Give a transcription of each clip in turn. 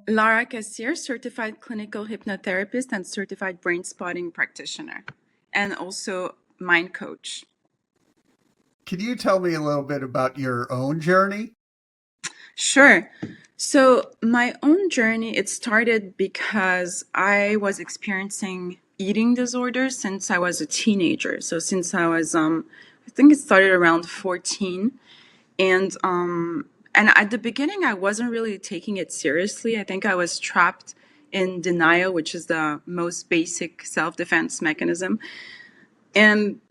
Lara, certified clinical hypnotherapist and certified brain spotting practitioner, and also mind coach. Can you tell me a little bit about your own journey? Sure. So my own journey, it started because I was experiencing eating disorders since I was a teenager. So since I was, I think it started around 14. And at the beginning, I wasn't really taking it seriously. I think I was trapped in denial, which is the most basic self-defense mechanism. And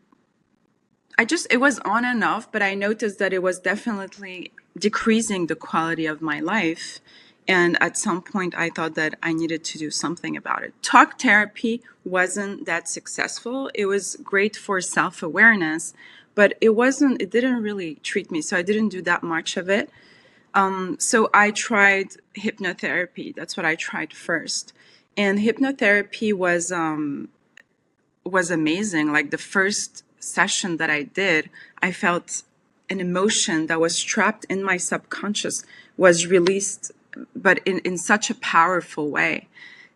it was on and off, but I noticed that it was definitely decreasing the quality of my life. And at some point, I thought that I needed to do something about it. Talk therapy wasn't that successful. It was great for self-awareness, but it didn't really treat me. So I didn't do that much of it. So I tried hypnotherapy. That's what I tried first. And hypnotherapy was amazing. Like the first session that I did, I felt an emotion that was trapped in my subconscious was released, but in such a powerful way.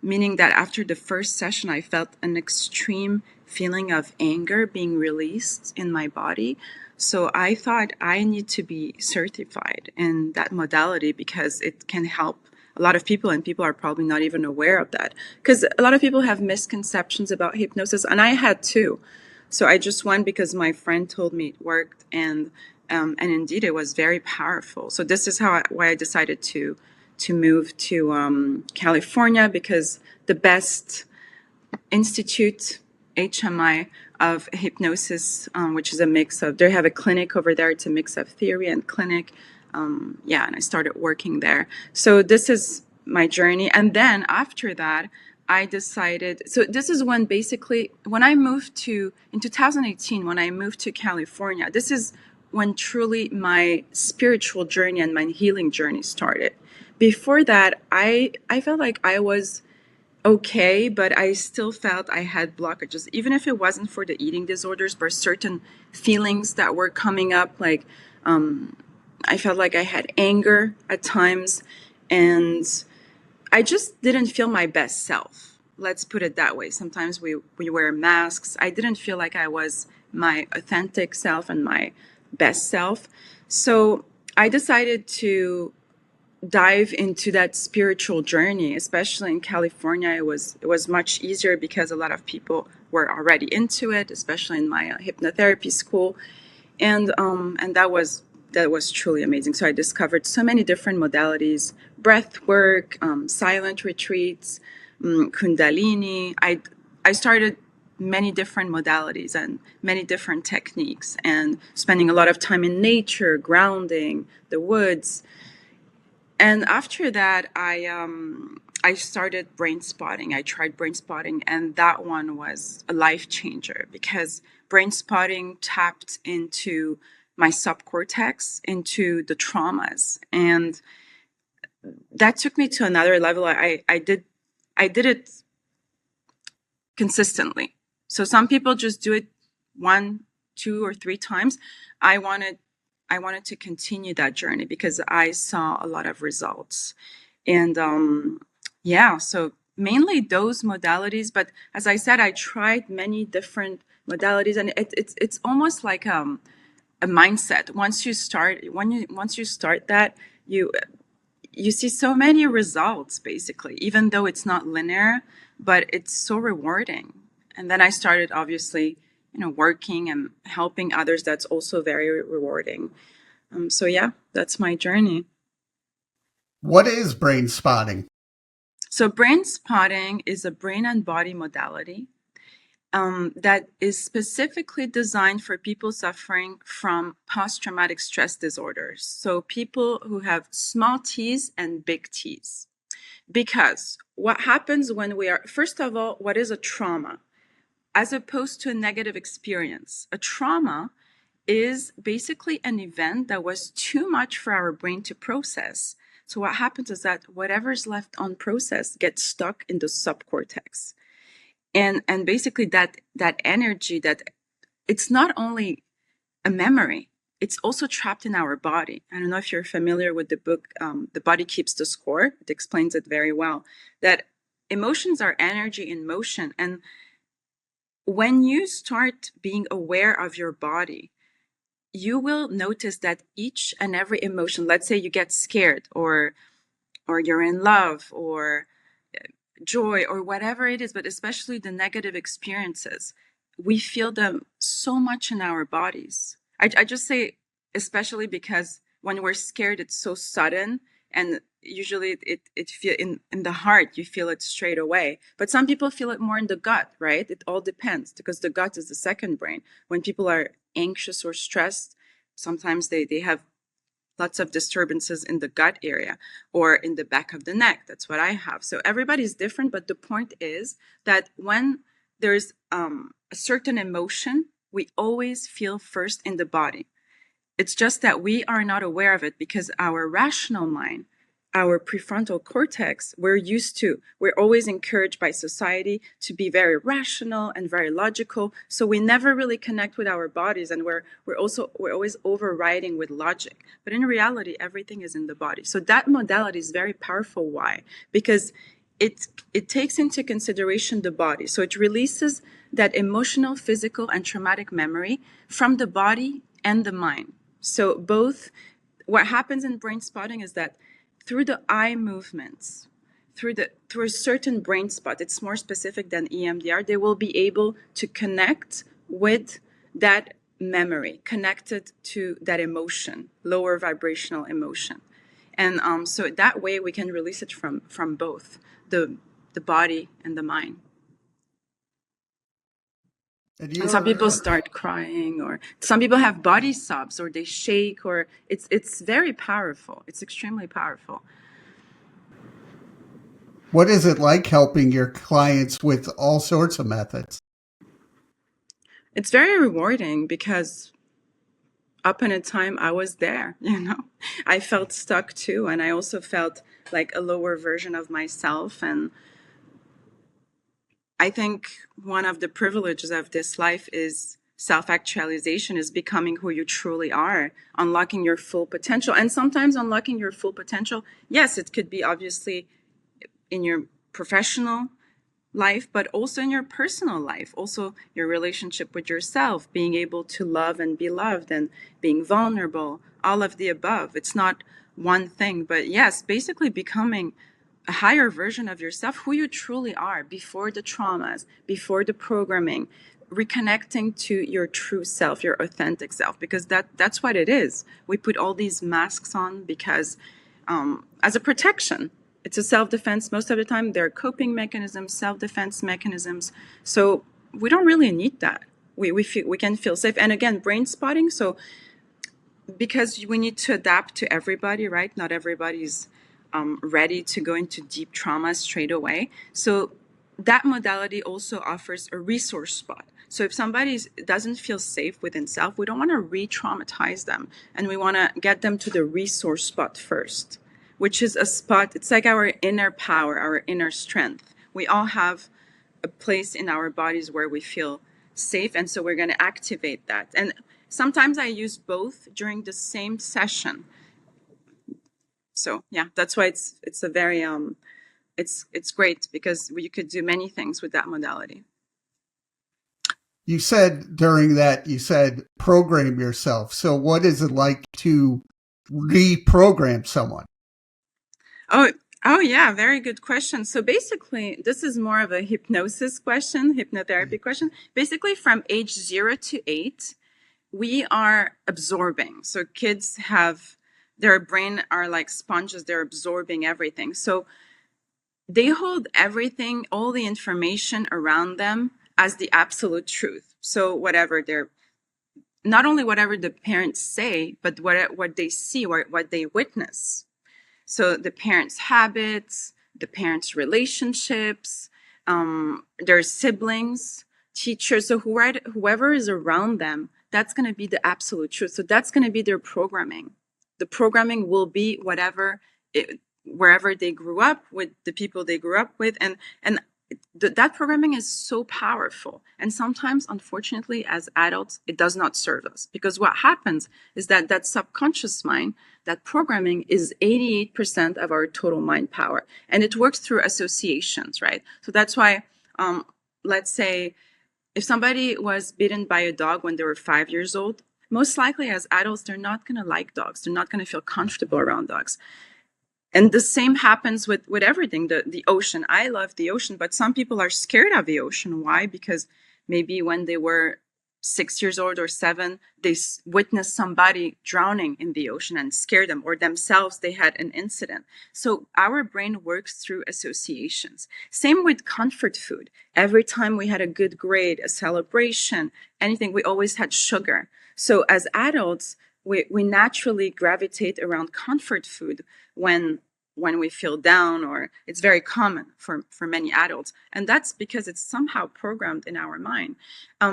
Meaning that after the first session, I felt an extreme feeling of anger being released in my body. So I thought I need to be certified in that modality because it can help a lot of people, and people are probably not even aware of that. Because a lot of people have misconceptions about hypnosis, and I had too. So I just went because my friend told me it worked, and indeed it was very powerful. So this is why I decided to move to California, because the best institute, HMI, of hypnosis, which is a mix of, they have a clinic over there. It's a mix of theory and clinic. And I started working there. So this is my journey. And then after that, I decided, so this is when basically, in 2018, when I moved to California, this is when truly my spiritual journey and my healing journey started. Before that, I felt like I was okay, but I still felt I had blockages, even if it wasn't for the eating disorders, but certain feelings that were coming up, like I felt like I had anger at times, and I just didn't feel my best self. Let's put it that way. Sometimes we wear masks. I didn't feel like I was my authentic self and my best self. So I decided to dive into that spiritual journey. Especially in California, it was much easier because a lot of people were already into it, especially in my hypnotherapy school, and that was truly amazing. So I discovered so many different modalities: breath work, silent retreats, Kundalini. I started many different modalities and many different techniques, and spending a lot of time in nature, grounding, the woods. And after that, I started brain spotting. I tried brain spotting, and that one was a life changer because brain spotting tapped into my subcortex, into the traumas, and that took me to another level. I did it consistently. So some people just do it one, two, or three times. I wanted I wanted to continue that journey because I saw a lot of results. And so mainly those modalities. But as I said, I tried many different modalities, and it's almost like a mindset. Once you start that, you you see so many results, basically, even though it's not linear, but it's so rewarding. And then I started, obviously, working and helping others. That's also very rewarding. So yeah, that's my journey. What is brain spotting? So brain spotting is a brain and body modality that is specifically designed for people suffering from post-traumatic stress disorders. So people who have small T's and big T's. Because what happens when we are, first of all, what is a trauma? As opposed to a negative experience, a trauma is basically an event that was too much for our brain to process. So what happens is that whatever's left unprocessed gets stuck in the subcortex. And basically that energy, that it's not only a memory, it's also trapped in our body. I don't know if you're familiar with the book, The Body Keeps the Score. It explains it very well, that emotions are energy in motion. And when you start being aware of your body, you will notice that each and every emotion, let's say you get scared, or you're in love, or joy, or whatever it is, but especially the negative experiences, we feel them so much in our bodies. I just say especially because when we're scared, it's so sudden, and usually it feel in the heart, you feel it straight away. But some people feel it more in the gut, right? It all depends, because the gut is the second brain. When people are anxious or stressed, sometimes they have lots of disturbances in the gut area or in the back of the neck. That's what I have. So everybody's different, but the point is that when there's a certain emotion, we always feel first in the body. It's just that we are not aware of it because our rational mind, our prefrontal cortex, we're always encouraged by society to be very rational and very logical. So we never really connect with our bodies, and we're always overriding with logic. But in reality, everything is in the body. So that modality is very powerful. Why? Because it takes into consideration the body. So it releases that emotional, physical, and traumatic memory from the body and the mind. So both, what happens in brain spotting is that through the eye movements, through a certain brain spot, it's more specific than EMDR, they will be able to connect with that memory, connected to that emotion, lower vibrational emotion. And so that way we can release it from both the body and the mind. And some people start crying, or some people have body sobs, or they shake, or it's very powerful. It's extremely powerful. What is it like helping your clients with all sorts of methods? It's very rewarding because up in a time I was there, I felt stuck too, and I also felt like a lower version of myself. And I think one of the privileges of this life is self-actualization, is becoming who you truly are, unlocking your full potential. And sometimes unlocking your full potential, yes, it could be obviously in your professional life, but also in your personal life, also your relationship with yourself, being able to love and be loved, and being vulnerable, all of the above. It's not one thing, but yes, basically becoming a higher version of yourself, who you truly are before the traumas, before the programming, reconnecting to your true self, your authentic self, because that's what it is. We put all these masks on because as a protection. It's a self-defense. Most of the time, they're coping mechanisms, self-defense mechanisms. So we don't really need that. We can feel safe. And again, brain spotting. So because we need to adapt to everybody, right? Not everybody's ready to go into deep trauma straight away. So that modality also offers a resource spot. So if somebody doesn't feel safe within self, we don't want to re-traumatize them, and we want to get them to the resource spot first, which is a spot, it's like our inner power, our inner strength. We all have a place in our bodies where we feel safe, and so we're going to activate that. And sometimes I use both during the same session. So yeah, that's why it's a very it's great, because you could do many things with that modality. You said during that, you said program yourself. So what is it like to reprogram someone? Oh yeah, very good question. So basically, this is more of a hypnosis question, hypnotherapy question. Basically, from age 0 to 8, we are absorbing. So kids have, their brain are like sponges, they're absorbing everything. So they hold everything, all the information around them, as the absolute truth. So whatever they're, not only whatever the parents say, but what they see, or what they witness. So the parents' habits, the parents' relationships, their siblings, teachers, so whoever is around them, that's going to be the absolute truth. So that's going to be their programming. The programming will be wherever they grew up with, the people they grew up with. And that programming is so powerful. And sometimes, unfortunately, as adults, it does not serve us, because what happens is that that subconscious mind, that programming is 88% of our total mind power. And it works through associations, right? So that's why, let's say, if somebody was bitten by a dog when they were 5 years old, most likely as adults, they're not going to like dogs. They're not going to feel comfortable around dogs. And the same happens with everything. The ocean. I love the ocean, but some people are scared of the ocean. Why? Because maybe when they were 6 years old or 7, they witnessed somebody drowning in the ocean and scared them, or themselves, they had an incident. So our brain works through associations. Same with comfort food. Every time we had a good grade, a celebration, anything, we always had sugar. So as adults, we naturally gravitate around comfort food when we feel down, or it's very common for many adults. And that's because it's somehow programmed in our mind.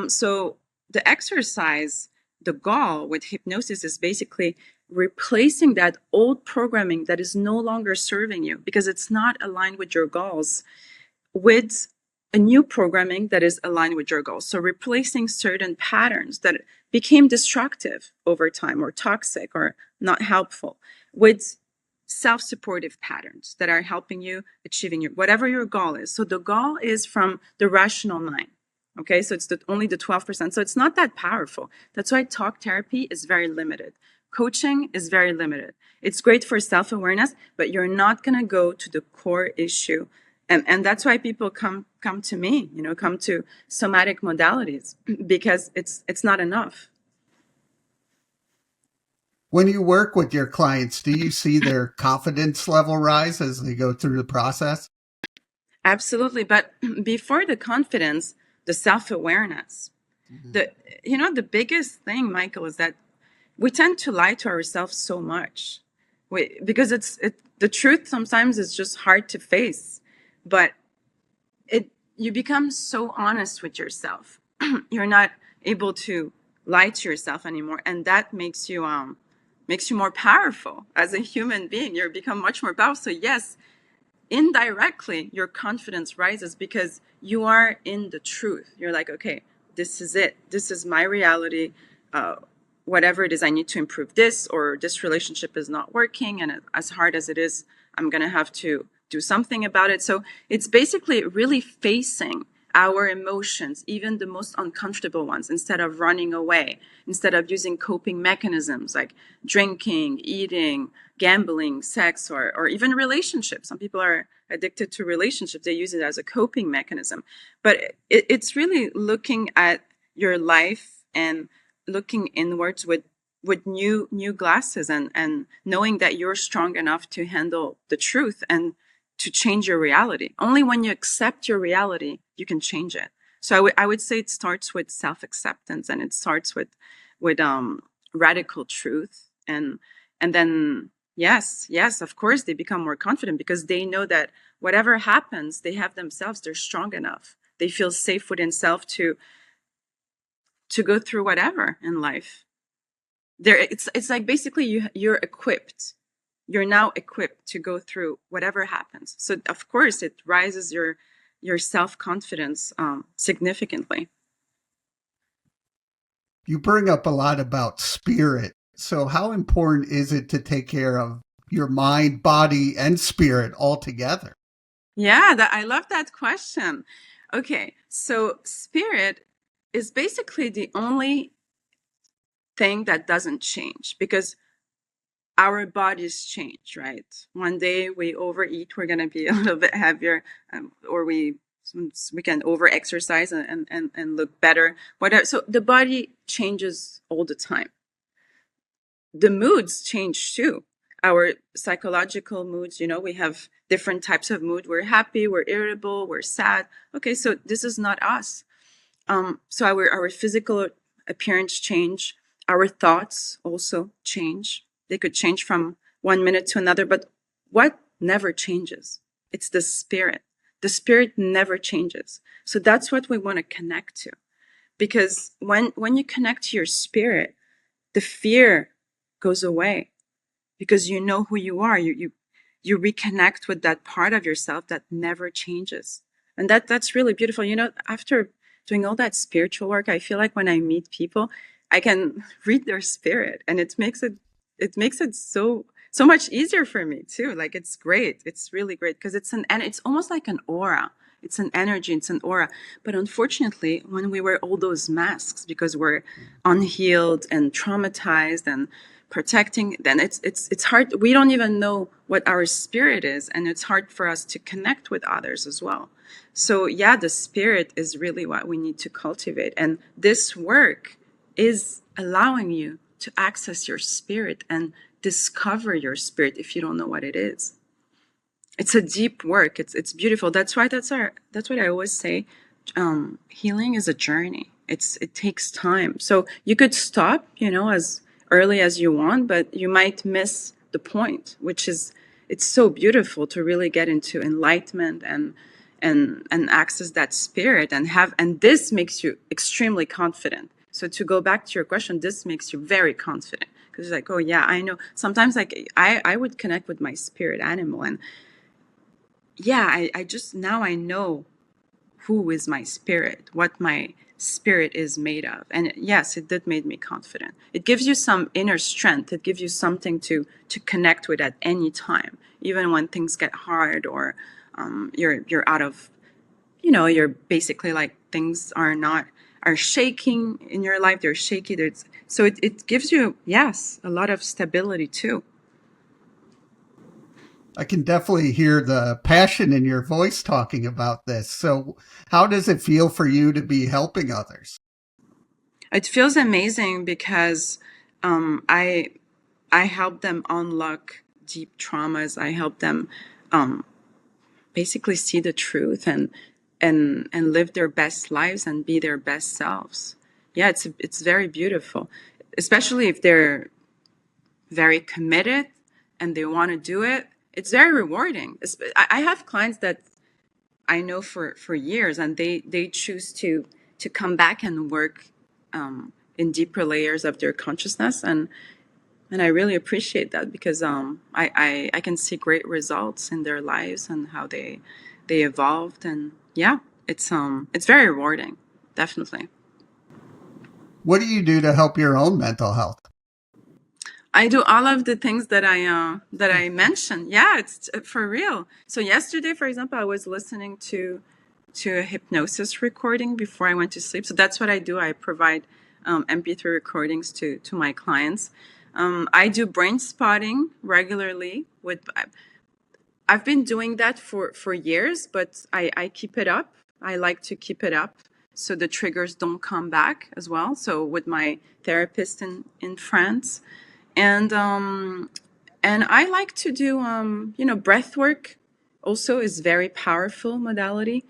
So the exercise, the goal with hypnosis is basically replacing that old programming that is no longer serving you because it's not aligned with your goals, with a new programming that is aligned with your goals. So replacing certain patterns that became destructive over time, or toxic, or not helpful, with self-supportive patterns that are helping you achieving whatever your goal is. So the goal is from the rational mind. Okay, so it's only the 12%. So it's not that powerful. That's why talk therapy is very limited. Coaching is very limited. It's great for self-awareness, but you're not going to go to the core issue. And that's why people come to me, come to somatic modalities, because it's not enough. When you work with your clients, do you see their confidence level rise as they go through the process? Absolutely. But before the confidence, the self-awareness, the biggest thing, Michael, is that we tend to lie to ourselves so much, because the truth sometimes is just hard to face, but you become so honest with yourself. You're not able to lie to yourself anymore, and that makes you more powerful as a human being. You become much more powerful. So yes, indirectly, your confidence rises because you are in the truth. You're like, okay, this is it. This is my reality. Whatever it is, I need to improve this, or this relationship is not working. And as hard as it is, I'm going to have to do something about it. So it's basically really facing our emotions, even the most uncomfortable ones, instead of running away, instead of using coping mechanisms like drinking, eating, gambling, sex, or even relationships. Some people are addicted to relationships. They use it as a coping mechanism. But it's really looking at your life and looking inwards with new glasses, and knowing that you're strong enough to handle the truth and to change your reality. Only when you accept your reality, you can change it. So I would say it starts with self-acceptance, and it starts with radical truth, and then yes, of course, they become more confident because they know that whatever happens, they have themselves. They're strong enough. They feel safe within self to go through whatever in life. It's like basically you're equipped. You're now equipped to go through whatever happens. So of course it rises your self-confidence significantly. You bring up a lot about spirit. So how important is it to take care of your mind, body, and spirit all together? Yeah, I love that question. Okay, so spirit is basically the only thing that doesn't change, because our bodies change, right? One day we overeat, we're going to be a little bit heavier, or we can over exercise and look better, whatever. So the body changes all the time. The moods change too. Our psychological moods, we have different types of mood. We're happy, we're irritable, we're sad. Okay, so this is not us. So our physical appearance change. Our thoughts also change. They could change from 1 minute to another, but what never changes? It's the spirit. The spirit never changes. So that's what we want to connect to. Because when you connect to your spirit, the fear goes away, because you know who you are. You reconnect with that part of yourself that never changes. And that's really beautiful. After doing all that spiritual work, I feel like when I meet people, I can read their spirit, and it makes it so much easier for me too. Like, it's great. It's really great because and it's almost like an aura. It's an energy, it's an aura. But unfortunately, when we wear all those masks because we're unhealed and traumatized and protecting, then it's hard. We don't even know what our spirit is, and it's hard for us to connect with others as well. So yeah, the spirit is really what we need to cultivate. And this work is allowing you to access your spirit and discover your spirit if you don't know what it is. It's a deep work. It's beautiful. That's what I always say. Healing is a journey. It takes time. So you could stop, as early as you want, but you might miss the point, which is, it's so beautiful to really get into enlightenment and access that spirit and this makes you extremely confident. So to go back to your question, this makes you very confident because you're like, oh yeah, I know. Sometimes, like, I would connect with my spirit animal, and yeah, I just now I know who is my spirit, what my spirit is made of. And yes, it did make me confident. It gives you some inner strength. It gives you something to connect with at any time, even when things get hard or you're out of, you're basically like things are shaking in your life. They're shaky. So it gives you, yes, a lot of stability too. I can definitely hear the passion in your voice talking about this. So, how does it feel for you to be helping others? It feels amazing because I help them unlock deep traumas. I help them basically see the truth and live their best lives and be their best selves. Yeah, it's very beautiful, especially if they're very committed and they want to do it. It's very rewarding. I have clients that I know for years, and they choose to come back and work in deeper layers of their consciousness, and I really appreciate that because I can see great results in their lives and how they evolved, and yeah, it's very rewarding, definitely. What do you do to help your own mental health? I do all of the things that I mentioned. Yeah, it's for real. So yesterday, for example, I was listening to a hypnosis recording before I went to sleep. So that's what I do. I provide MP3 recordings to my clients. I do brain spotting regularly. I've been doing that for years, but I keep it up. I like to keep it up so the triggers don't come back as well. So with my therapist in France, and I like to do breath work. Also, is very powerful modality.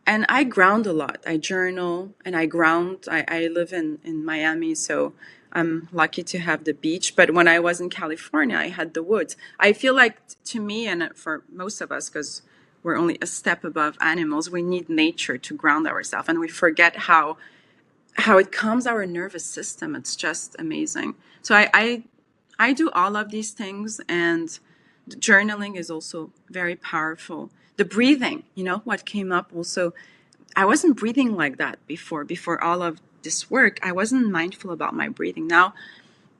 And I ground a lot. I journal and I ground. I live in Miami, so I'm lucky to have the beach. But when I was in California, I had the woods. I feel like, to me, and for most of us, because we're only a step above animals, we need nature to ground ourselves, and we forget how it calms our nervous system. It's just amazing. So I do all of these things, and journaling is also very powerful. The breathing, what came up also, I wasn't breathing like that before all of this work. I wasn't mindful about my breathing. Now,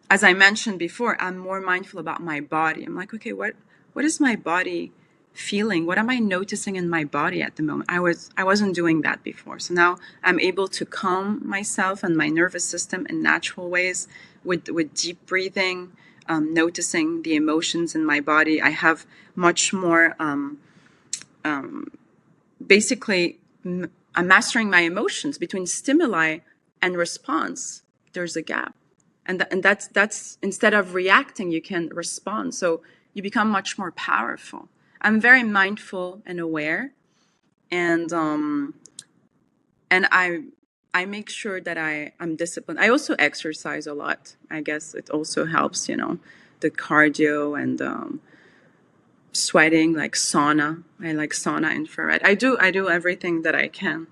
as I mentioned before, I'm more mindful about my body. I'm like, okay, what is my body feeling? What am I noticing in my body at the moment? I wasn't doing that before. So now I'm able to calm myself and my nervous system in natural ways with deep breathing, noticing the emotions in my body. I have much more basically I'm mastering my emotions. Between stimuli and response, there's a gap, and that's instead of reacting, you can respond. So you become much more powerful. I'm very mindful and aware, and I make sure that I'm disciplined. I also exercise a lot. I guess it also helps, the cardio and sweating, like sauna. I like sauna, infrared. I do everything that I can.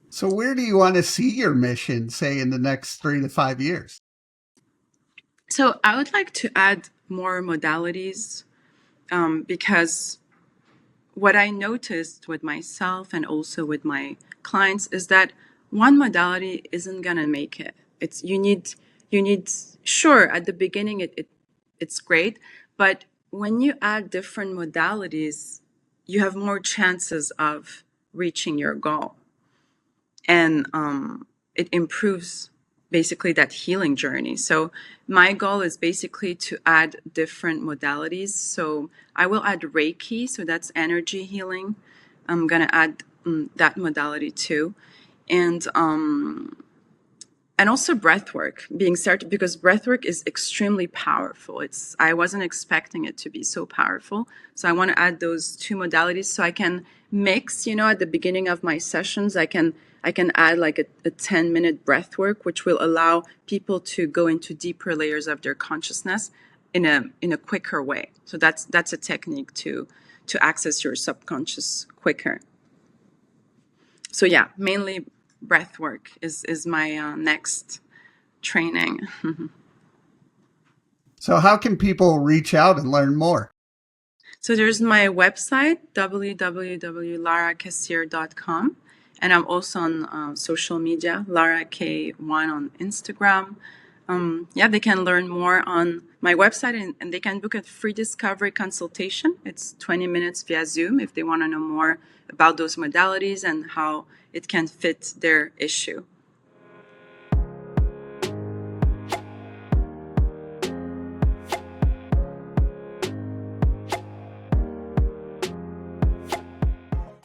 So, where do you want to see your mission, say, in the next 3 to 5 years? So I would like to add more modalities because what I noticed with myself and also with my clients is that one modality isn't gonna make it. It's you need sure at the beginning it's great, but when you add different modalities, you have more chances of reaching your goal, and it improves basically that healing journey. So my goal is basically to add different modalities. So I will add Reiki, so that's energy healing. I'm gonna add that modality too, and also breathwork being started, because breathwork is extremely powerful. I wasn't expecting it to be so powerful, so I want to add those two modalities so I can mix. At the beginning of my sessions, I can add like a 10-minute breathwork, which will allow people to go into deeper layers of their consciousness in a quicker way. So that's a technique to access your subconscious quicker. So yeah, mainly breath work is my next training. So how can people reach out and learn more? So there's my website, www.larakassir.com, and I'm also on social media, Lara K1 on Instagram. They can learn more on my website, and they can book a free discovery consultation. It's 20 minutes via Zoom if they want to know more about those modalities and how it can fit their issue.